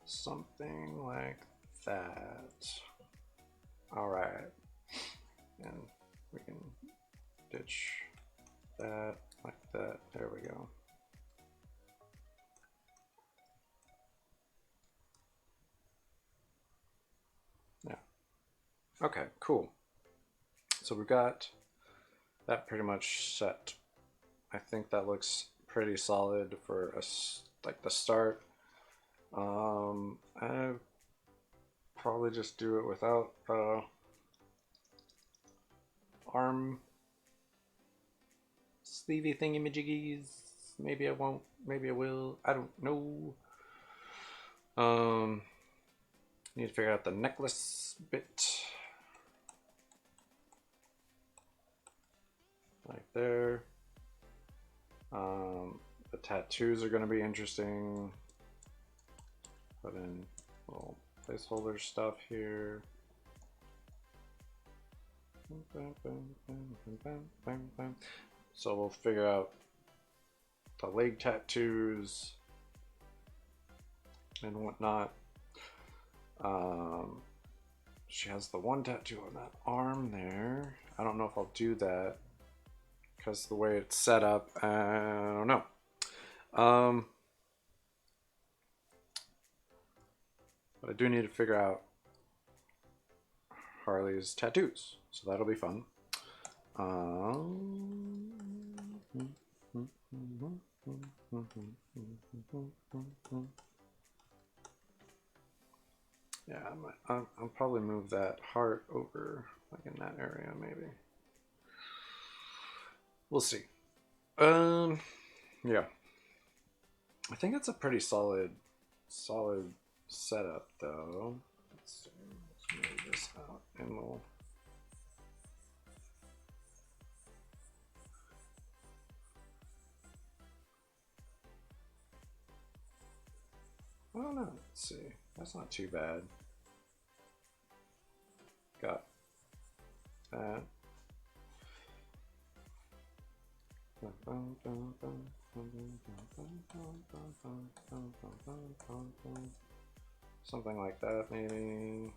Something like that. All right, and we can ditch that like that. There we go. Yeah. Okay, cool. So we got that pretty much set. I think that looks pretty solid for us, like the start. I probably just do it without arm sleevey thingy-majiggies. Maybe I won't, maybe I will, I don't know. Need to figure out the necklace bit. Like there. The tattoos are going to be interesting. Put in little placeholder stuff here. So we'll figure out the leg tattoos and whatnot. She has the one tattoo on that arm there. I don't know if I'll do that because the way it's set up, I don't know. But I do need to figure out Harley's tattoos, so that'll be fun. Yeah, I'll probably move that heart over, like in that area, maybe. We'll see. Yeah. I think it's a pretty solid setup, though. Let's see. Let's move this out, and we'll. I don't know. Let's see. That's not too bad. Got that. Something like that, maybe.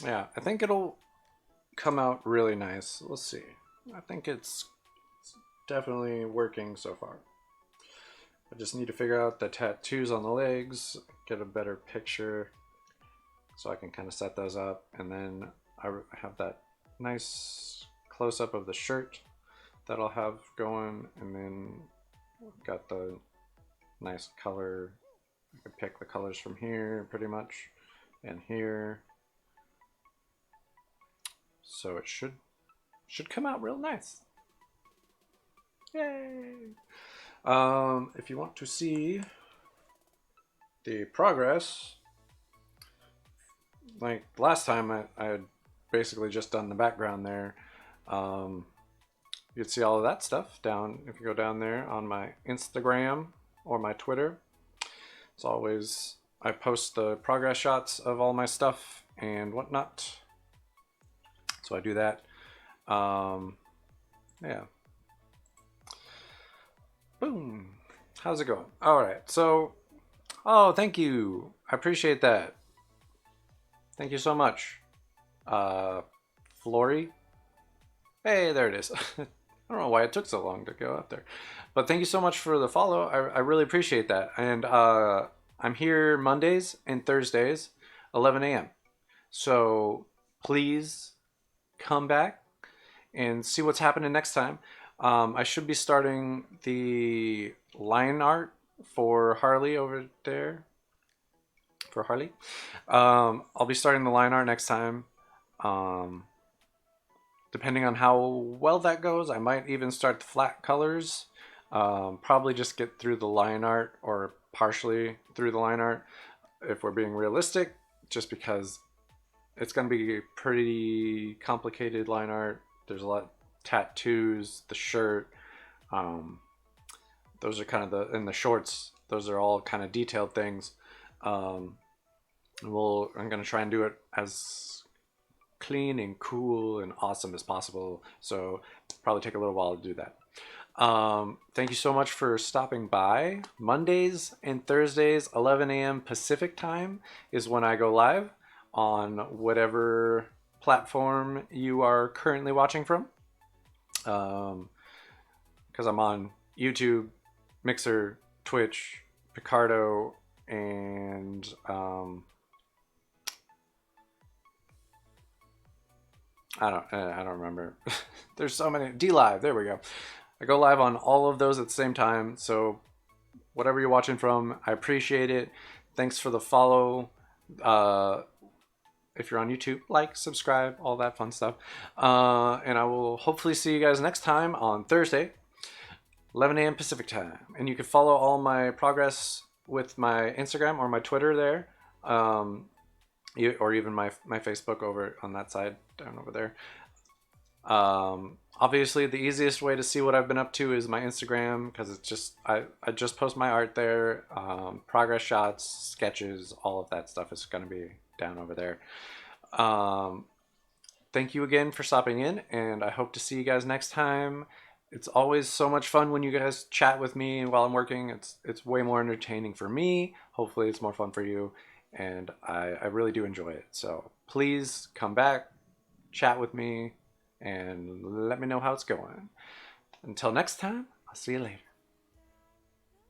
Yeah, I think it'll come out really nice. Let's see. I think it's definitely working so far. I just need to figure out the tattoos on the legs, get a better picture so I can kind of set those up, and then I have that nice close-up of the shirt that I'll have going, and then got the nice color. I can pick the colors from here pretty much, and here. So it should come out real nice. Yay! If you want to see the progress, like last time I had basically just done the background there, you'd see all of that stuff down, if you go down there on my Instagram or my Twitter. It's always, I post the progress shots of all my stuff and whatnot. So I do that. Yeah. Boom. How's it going? All right. So, oh, thank you. I appreciate that. Thank you so much. Flory. Hey, there it is. I don't know why it took so long to go up there. But thank you so much for the follow. I really appreciate that. And I'm here Mondays and Thursdays, 11 a.m. So please come back and see what's happening next time. I should be starting the line art for Harley over there. For Harley. I'll be starting the line art next time. Depending on how well that goes, I might even start the flat colors. Probably just get through the line art, or partially through the line art, if we're being realistic, just because it's going to be pretty complicated line art. There's a lot of tattoos, the shirt. Those are kind of in the shorts, those are all kind of detailed things. I'm going to try and do it as clean and cool and awesome as possible. So probably take a little while to do that. Thank you so much for stopping by. Mondays and Thursdays, 11 a.m. Pacific time is when I go live on whatever platform you are currently watching from. Because I'm on YouTube, Mixer, Twitch, Picardo, and I don't remember. There's so many. DLive, there we go. I go live on all of those at the same time. So whatever you're watching from, I appreciate it. Thanks for the follow. If you're on YouTube, like, subscribe, all that fun stuff. And I will hopefully see you guys next time on Thursday. 11 a.m. Pacific time. And you can follow all my progress with my Instagram or my Twitter there. Or even my Facebook over on that side down over there. Obviously, the easiest way to see what I've been up to is my Instagram, because it's just I just post my art there. Progress shots, sketches, all of that stuff is going to be down over there. Thank you again for stopping in, and I hope to see you guys next time. It's always so much fun when you guys chat with me while I'm working. It's way more entertaining for me. Hopefully it's more fun for you, and I really do enjoy it. So please come back, chat with me, and let me know how it's going. Until next time, I'll see you later.